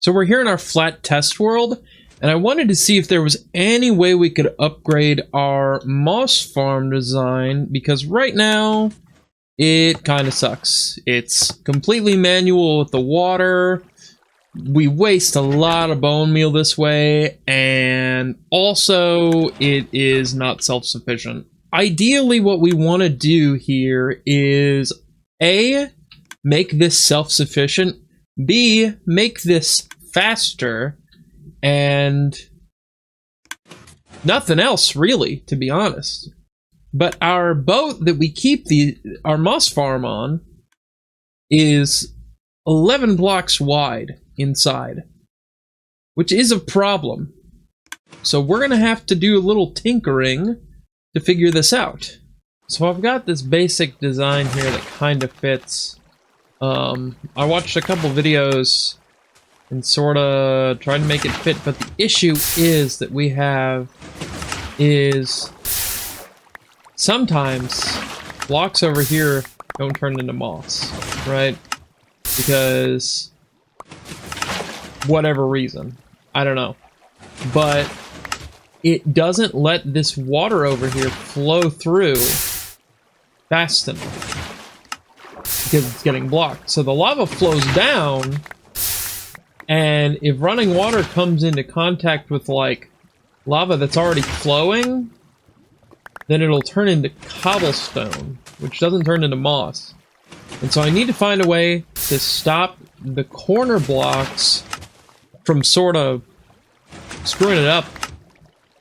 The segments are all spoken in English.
So we're here in our flat test world, and I wanted to see if there was any way we could upgrade our moss farm design, because right now it kind of sucks. It's completely manual with the water. We waste a lot of bone meal this way, and also it is not self-sufficient. Ideally, what we want to do here is A, make this self-sufficient, B, make this faster, and nothing else really, to be honest. But our boat that we keep our moss farm on is 11 blocks wide inside, which is a problem. So we're gonna have to do a little tinkering to figure this out. So I've got this basic design here that kind of fits. I watched a couple videos and sort of tried to make it fit, but the issue is that we have is sometimes blocks over here don't turn into moss, right? Because whatever reason, I don't know, but it doesn't let this water over here flow through fast enough because it's getting blocked. So the lava flows down, and if running water comes into contact with like lava that's already flowing, then it'll turn into cobblestone, which doesn't turn into moss. And so I need to find a way to stop the corner blocks from sort of screwing it up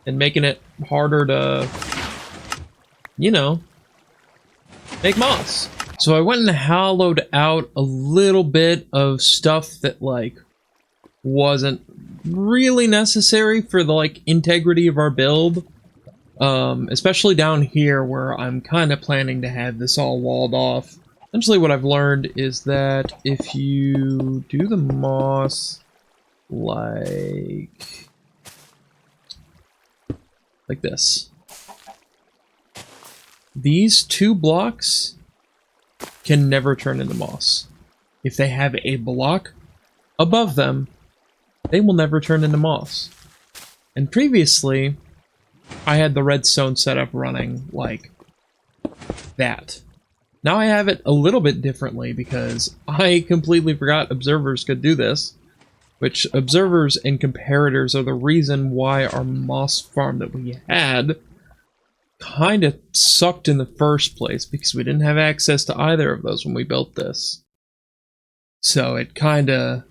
and making it harder to, you know, make moss. So I went and hollowed out a little bit of stuff that like wasn't really necessary for the like integrity of our build, especially down here where I'm kind of planning to have this all walled off. Essentially what I've learned is that if you do the moss like this, these two blocks can never turn into moss. If they have a block above them, they will never turn into moss. And previously, I had the redstone setup running like that. Now I have it a little bit differently because I completely forgot observers could do this, which observers and comparators are the reason why our moss farm that we had kind of sucked in the first place, because we didn't have access to either of those when we built this. So it kind of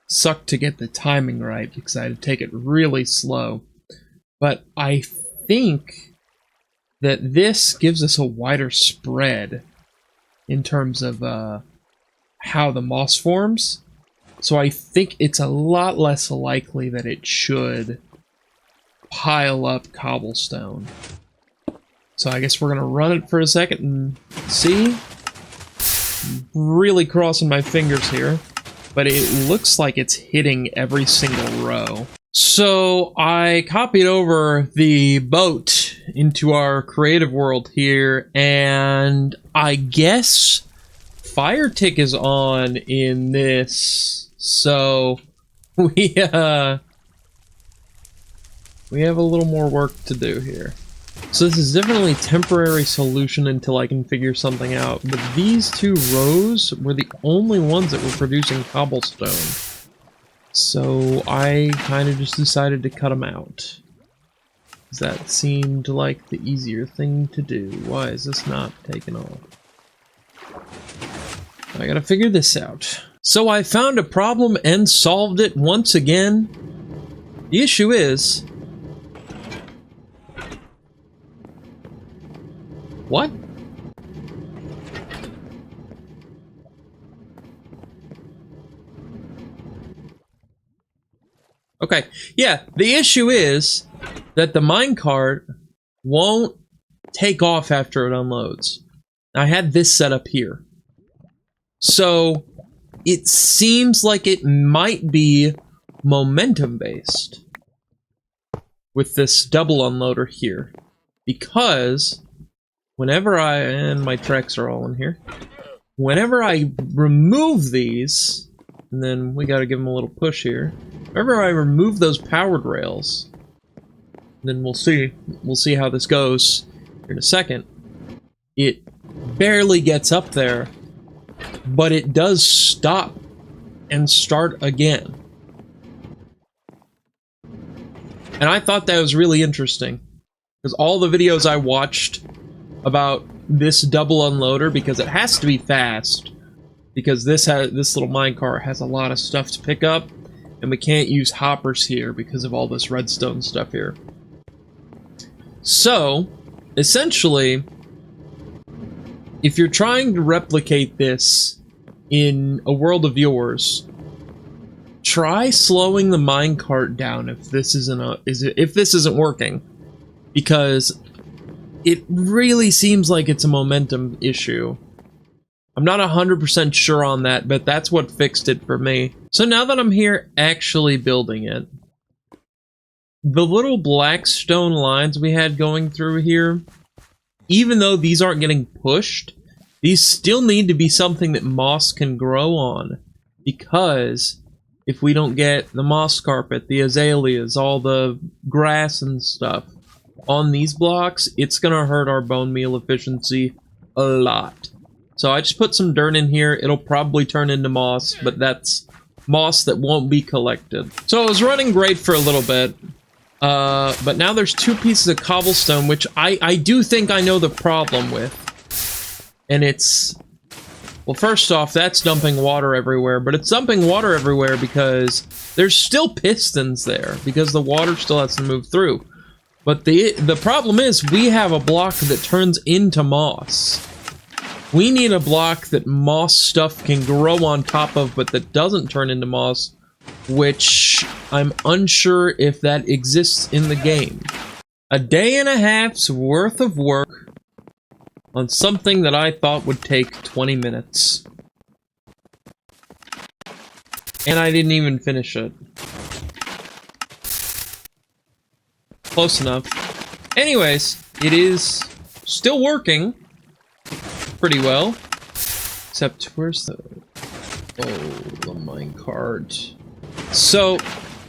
sucked to get the timing right because I had to take it really slow. But I think that this gives us a wider spread in terms of how the moss forms. So I think it's a lot less likely that it should pile up cobblestone. So I guess we're gonna run it for a second and see. Really crossing my fingers here, but it looks like it's hitting every single row. So I copied over the boat into our creative world here, and I guess fire tick is on in this. So we have a little more work to do here. So this is definitely a temporary solution until I can figure something out. But these two rows were the only ones that were producing cobblestone. So I kind of just decided to cut them out. That seemed like the easier thing to do. Why is this not taking off? I gotta figure this out. So I found a problem and solved it once again. The issue is... What? Okay, yeah, the issue is that the minecart won't take off after it unloads. I had this set up here. So it seems like it might be momentum based with this double unloader here, because whenever and my tracks are all in here, whenever I remove these, And then we gotta give them a little push here. Remember, I removed those powered rails. Then we'll see. We'll see how this goes here in a second. It barely gets up there, but it does stop and start again. And I thought that was really interesting, because all the videos I watched about this double unloader, because it has to be fast, because this little minecart has a lot of stuff to pick up, and we can't use hoppers here because of all this redstone stuff here. So, essentially, if you're trying to replicate this in a world of yours, try slowing the minecart down if this isn't working, because it really seems like it's a momentum issue. I'm not 100% sure on that, but that's what fixed it for me. So now that I'm here actually building it, the little black stone lines we had going through here, even though these aren't getting pushed, these still need to be something that moss can grow on, because if we don't get the moss carpet, the azaleas, all the grass and stuff on these blocks, it's gonna hurt our bone meal efficiency a lot. So I just put some dirt in here. It'll probably turn into moss, but that's moss that won't be collected. So it was running great for a little bit, but now there's 2 pieces of cobblestone, which I do think I know the problem with. And it's... well, first off, that's dumping water everywhere, but it's dumping water everywhere because there's still pistons there, because the water still has to move through. But the problem is, we have a block that turns into moss. We need a block that moss stuff can grow on top of, but that doesn't turn into moss, which I'm unsure if that exists in the game. A day and a half's worth of work on something that I thought would take 20 minutes. And I didn't even finish it. Close enough. Anyways, it is still working pretty well. Except, where's the... oh, the minecart. So,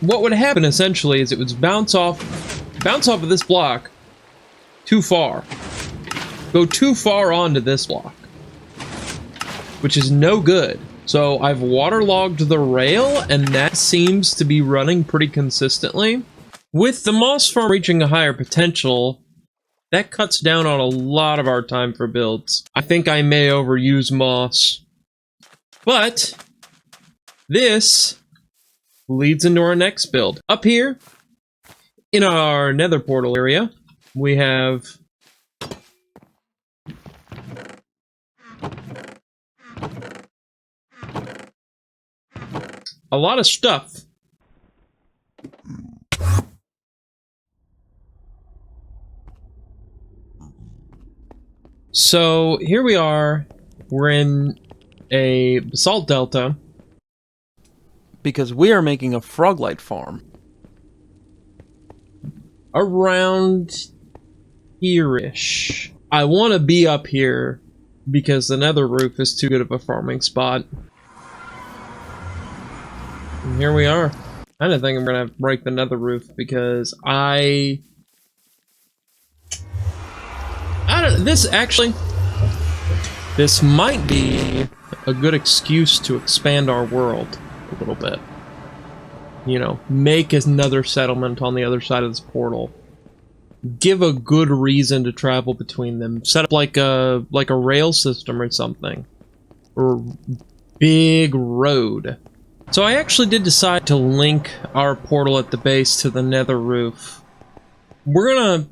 what would happen essentially is it would bounce off of this block too far. Go too far onto this block, which is no good. So I've waterlogged the rail, and that seems to be running pretty consistently. With the moss farm reaching a higher potential, that cuts down on a lot of our time for builds. I think I may overuse moss, but this leads into our next build. Up here, in our nether portal area, we have a lot of stuff. So here we are. We're in a basalt delta because we are making a froglight farm around here-ish. I want to be up here because the nether roof is too good of a farming spot. And here we are. I don't think I'm gonna have to break the nether roof because I don't. This might be a good excuse to expand our world a little bit. You know, make another settlement on the other side of this portal. Give a good reason to travel between them. Set up like a rail system or something, or big road. So I actually did decide to link our portal at the base to the nether roof. We're gonna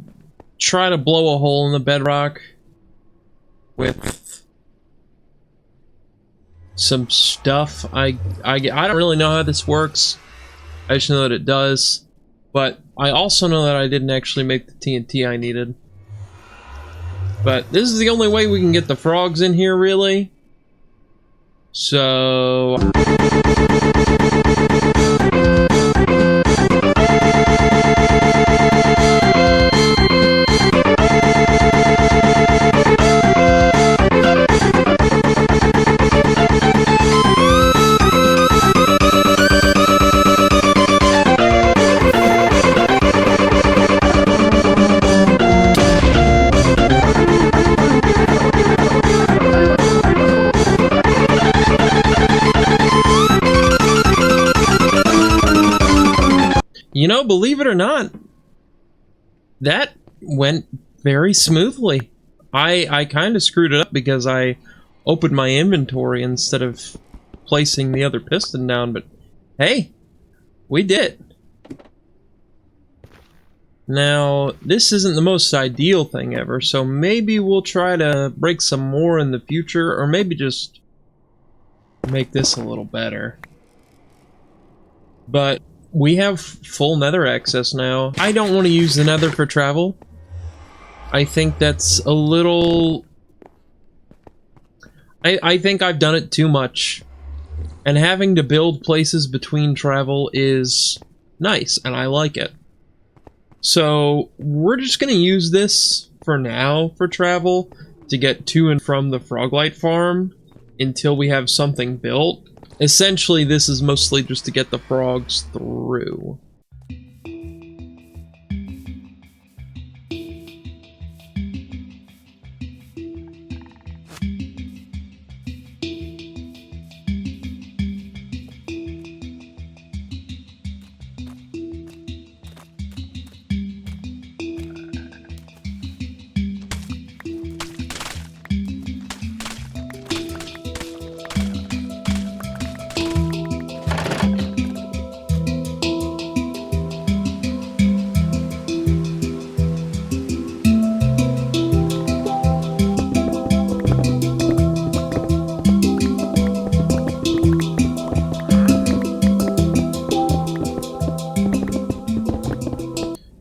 try to blow a hole in the bedrock with some stuff. I don't really know how this works. I just know that it does. But I also know that I didn't actually make the TNT I needed. But this is the only way we can get the frogs in here, really. So... You know, believe it or not, that went very smoothly. I kind of screwed it up because I opened my inventory instead of placing the other piston down, but hey, we did. Now, this isn't the most ideal thing ever, so maybe we'll try to break some more in the future, or maybe just make this a little better. But we have full nether access now. I don't want to use the nether for travel. I think that's a little... I think I've done it too much. And having to build places between travel is nice, and I like it. So, we're just going to use this for now for travel to get to and from the Froglight farm until we have something built. Essentially, this is mostly just to get the frogs through.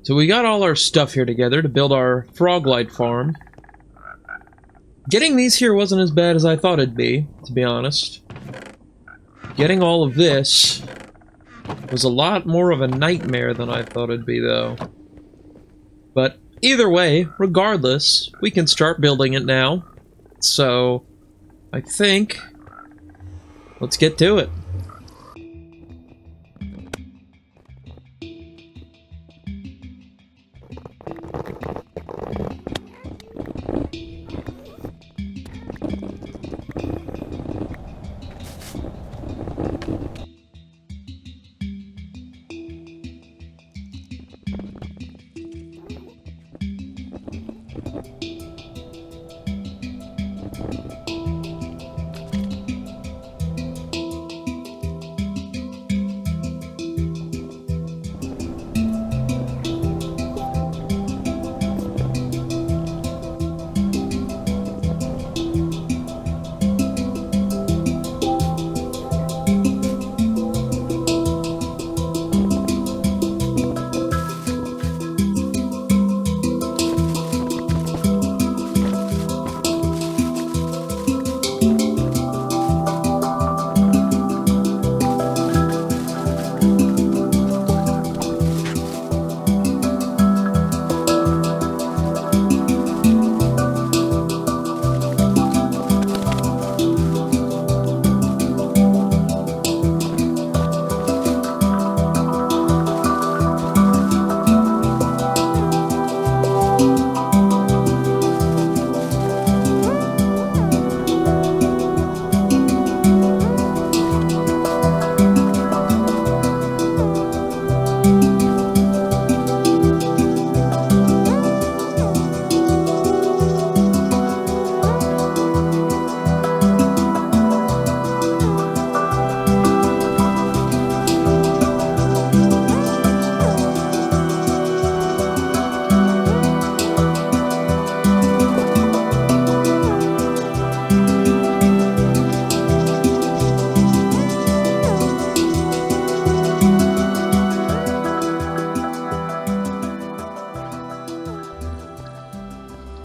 So we got all our stuff here together to build our Froglight farm. Getting these here wasn't as bad as I thought it'd be, to be honest. Getting all of this was a lot more of a nightmare than I thought it'd be, though. But either way, regardless, we can start building it now. So, I think... let's get to it.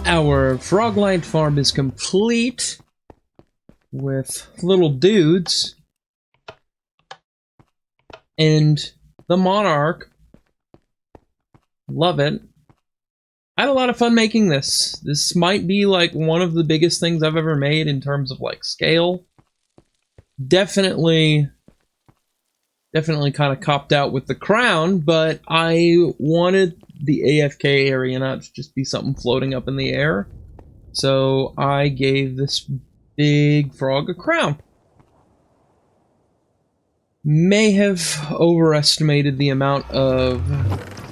Our Froglight farm is complete with little dudes and the Monarch. Love it. I had a lot of fun making this. This might be like one of the biggest things I've ever made in terms of like scale. Definitely kind of copped out with the crown, but I wanted the AFK area not to just be something floating up in the air. So I gave this big frog a crown. may have overestimated the amount of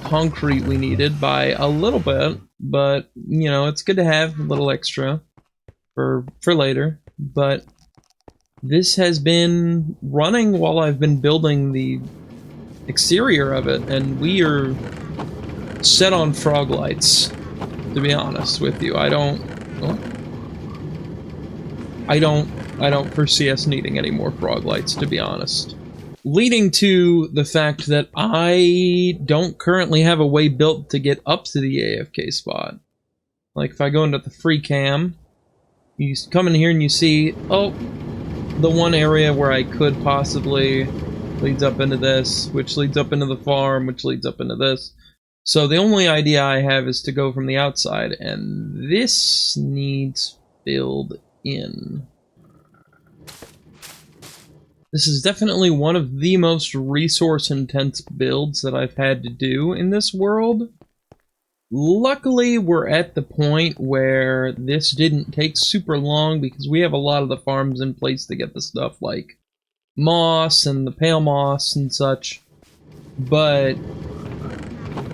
concrete we needed by a little bit, but you know, it's good to have a little extra for later. But this has been running while I've been building the exterior of it, and we are set on frog lights, to be honest with you. I don't foresee us needing any more frog lights, to be honest. Leading to the fact that I don't currently have a way built to get up to the AFK spot. Like, if I go into the free cam, you come in here and you see, oh, the one area where I could possibly leads up into this, which leads up into the farm, which leads up into this. So the only idea I have is to go from the outside, and this needs filled in. This is definitely one of the most resource-intense builds that I've had to do in this world. Luckily, we're at the point where this didn't take super long because we have a lot of the farms in place to get the stuff like moss and the pale moss and such. But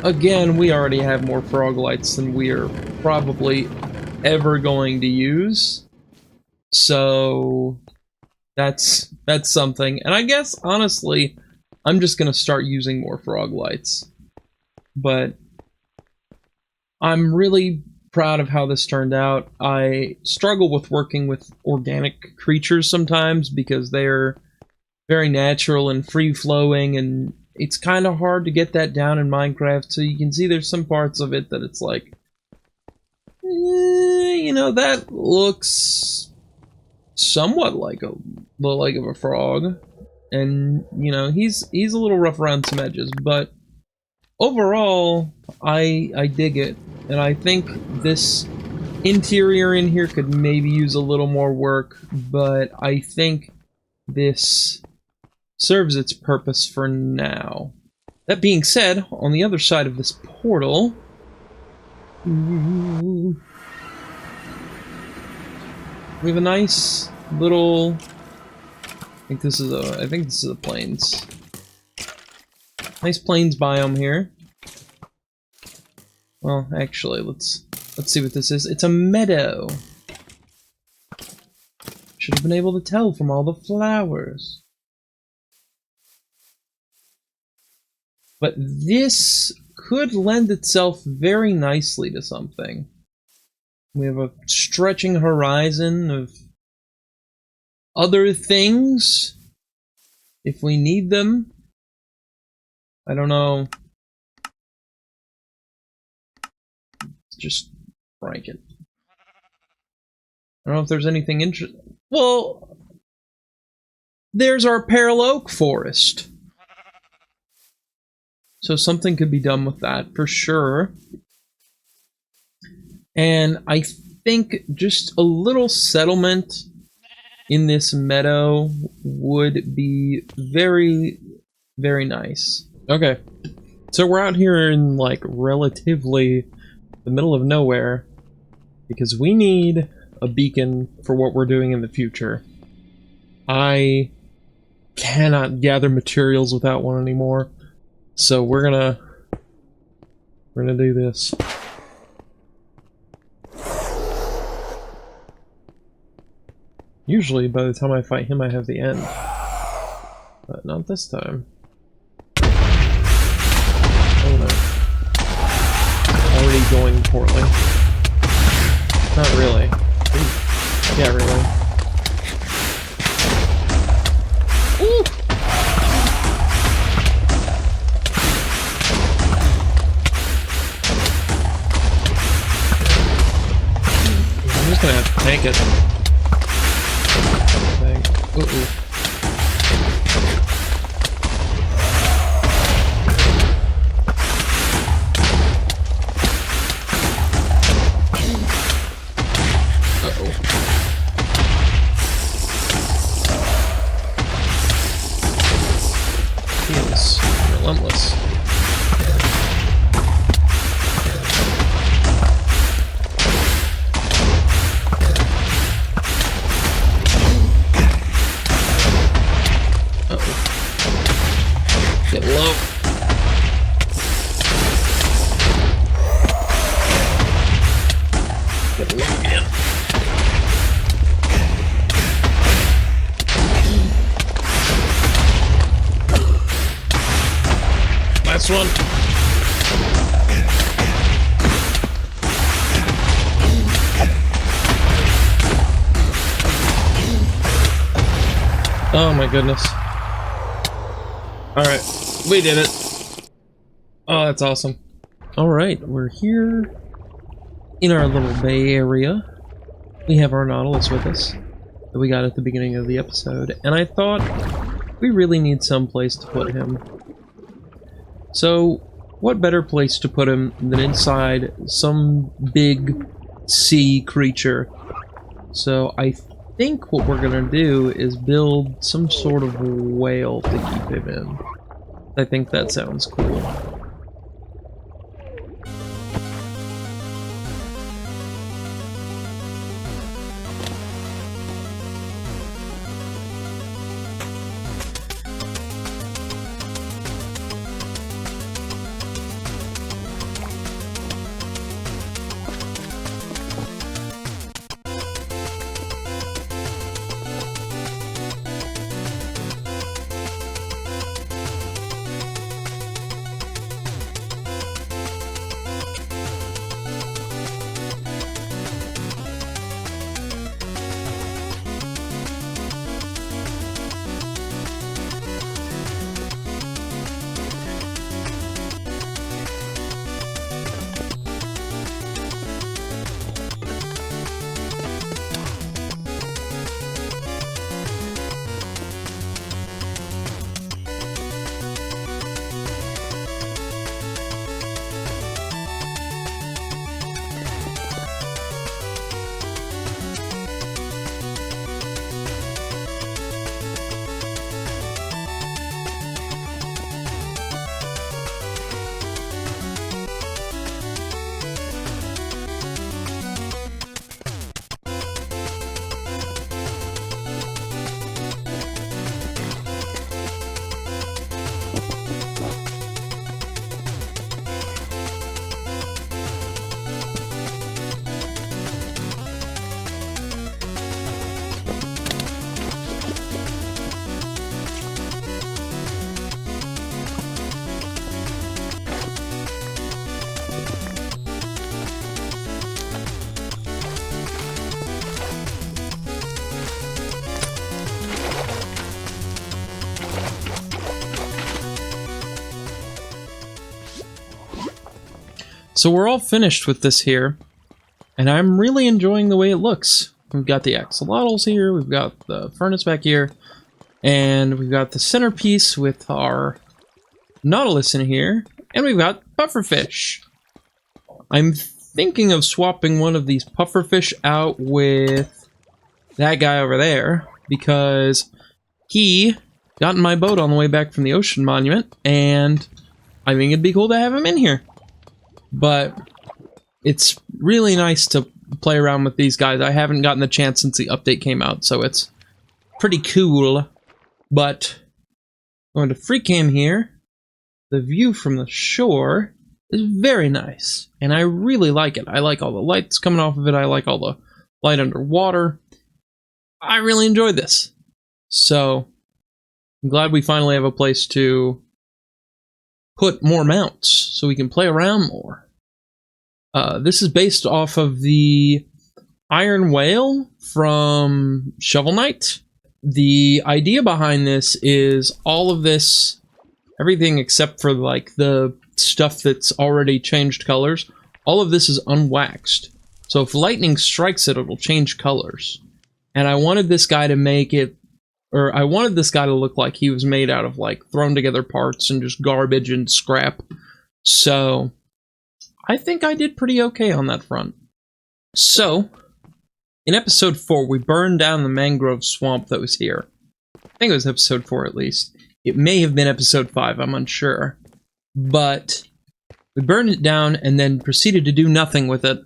again, we already have more frog lights than we are probably ever going to use. So that's something. And I guess, honestly, I'm just going to start using more frog lights. But I'm really proud of how this turned out. I struggle with working with organic creatures sometimes because they're very natural and free-flowing, and it's kind of hard to get that down in Minecraft. So you can see there's some parts of it that it's like, you know, that looks somewhat like the leg of a frog, and you know, he's a little rough around some edges, but overall I dig it, and I think this interior in here could maybe use a little more work, but I think this serves its purpose for now. That being said, on the other side of this portal, we have a nice little, I think this is a plains. Nice plains biome here. Well, actually, let's see what this is. It's a meadow. Should have been able to tell from all the flowers. But this could lend itself very nicely to something. We have a stretching horizon of other things, if we need them. I don't know. Just rank it. I don't know if there's anything interesting. Well, there's our pearl oak forest. So something could be done with that, for sure. And I think just a little settlement in this meadow would be very, very nice. Okay, so we're out here in, like, relatively the middle of nowhere because we need a beacon for what we're doing in the future. I cannot gather materials without one anymore. So we're gonna do this. Usually by the time I fight him I have the end. But not this time. Oh no. Already going poorly. Not really. Ooh. Yeah, really. Ooh! I'm just gonna have to tank it. Uh-oh. He is relentless. this one. Oh my goodness. Alright, we did it. Oh, that's awesome. Alright, we're here in our little bay area. We have our Nautilus with us that we got at the beginning of the episode, and I thought we really need some place to put him. So, what better place to put him than inside some big sea creature? So, I think what we're gonna do is build some sort of whale to keep him in. I think that sounds cool. So we're all finished with this here, and I'm really enjoying the way it looks. We've got the axolotls here, we've got the furnace back here, and we've got the centerpiece with our Nautilus in here, and we've got pufferfish. I'm thinking of swapping one of these pufferfish out with that guy over there, because he got in my boat on the way back from the ocean monument, and I think it'd be cool to have him in here. But it's really nice to play around with these guys. I haven't gotten the chance since the update came out, so it's pretty cool. But going to free cam here, the view from the shore is very nice, and I really like it. I like all the lights coming off of it. I like all the light underwater. I really enjoy this. So I'm glad we finally have a place to put more mounts so we can play around more. This is based off of the Iron Whale from Shovel Knight. The idea behind this is all of this, everything except for like the stuff that's already changed colors, all of this is unwaxed. So if lightning strikes it, it'll change colors. And I wanted this guy to make it, or I wanted this guy to look like he was made out of like thrown together parts and just garbage and scrap. So I think I did pretty okay on that front. So in episode 4, we burned down the mangrove swamp that was here. I think it was episode 4 at least. It may have been episode 5, I'm unsure. But we burned it down and then proceeded to do nothing with it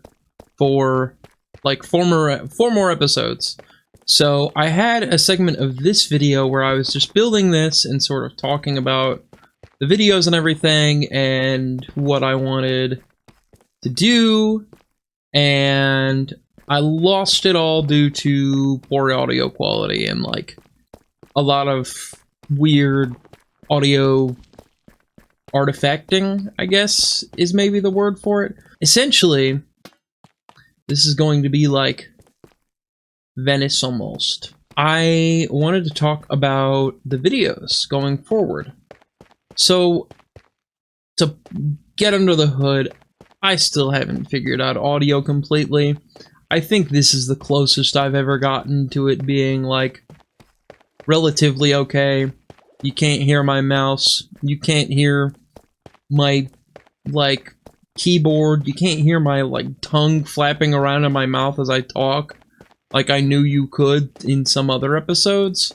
for like four more episodes. So I had a segment of this video where I was just building this and sort of talking about the videos and everything and what I wanted to do, and I lost it all due to poor audio quality and like a lot of weird audio artifacting, I guess, is maybe the word for it. Essentially, this is going to be like Venice almost. I wanted to talk about the videos going forward. So, to get under the hood, I still haven't figured out audio completely. I think this is the closest I've ever gotten to it being, like, relatively okay. You can't hear my mouse. You can't hear my, like, keyboard. You can't hear my, like, tongue flapping around in my mouth as I talk, like I knew you could in some other episodes.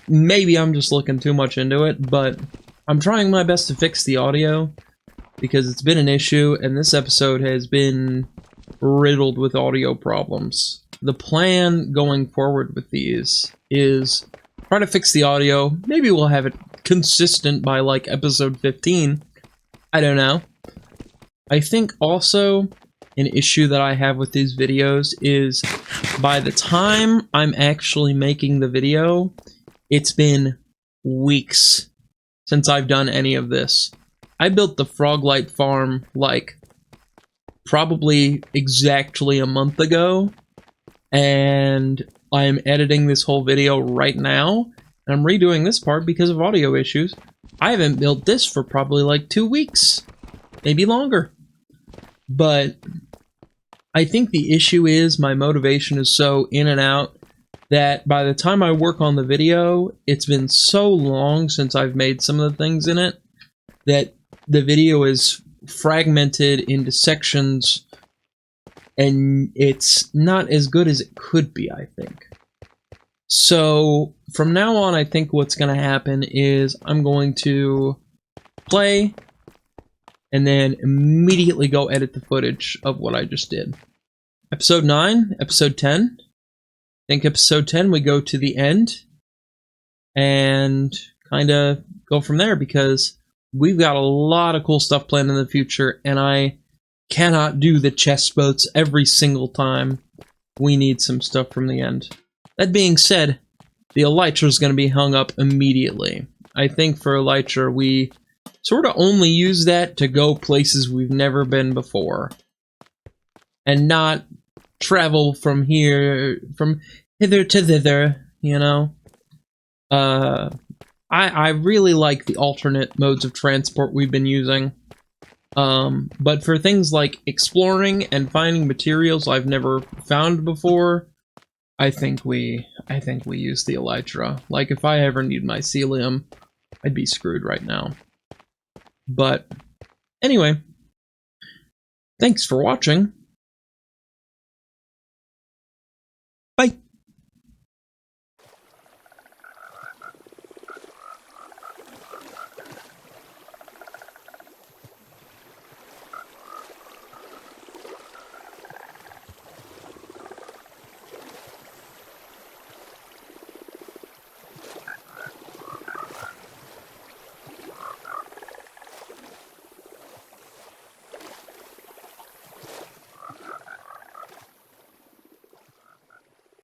Maybe I'm just looking too much into it, but I'm trying my best to fix the audio, because it's been an issue, and this episode has been riddled with audio problems. The plan going forward with these is try to fix the audio. Maybe we'll have it consistent by, like, episode 15. I don't know. I think also an issue that I have with these videos is by the time I'm actually making the video, it's been weeks since I've done any of this. I built the Froglight farm, like, probably exactly a month ago, and I'm editing this whole video right now, and I'm redoing this part because of audio issues. I haven't built this for probably like 2 weeks, maybe longer. But I think the issue is my motivation is so in and out that by the time I work on the video, it's been so long since I've made some of the things in it that the video is fragmented into sections, and it's not as good as it could be, I think. So from now on, I think what's going to happen is I'm going to play and then immediately go edit the footage of what I just did. Episode 9, episode 10. I think episode 10 we go to the end and kind of go from there, because we've got a lot of cool stuff planned in the future, and I cannot do the chest boats every single time. We need some stuff from the end. That being said, the elytra is going to be hung up immediately. I think for elytra, we sort of only use that to go places we've never been before, and not travel from hither to thither, you know? I really like the alternate modes of transport we've been using. But for things like exploring and finding materials I've never found before, I think we use the elytra. Like, if I ever need mycelium, I'd be screwed right now. But anyway, thanks for watching.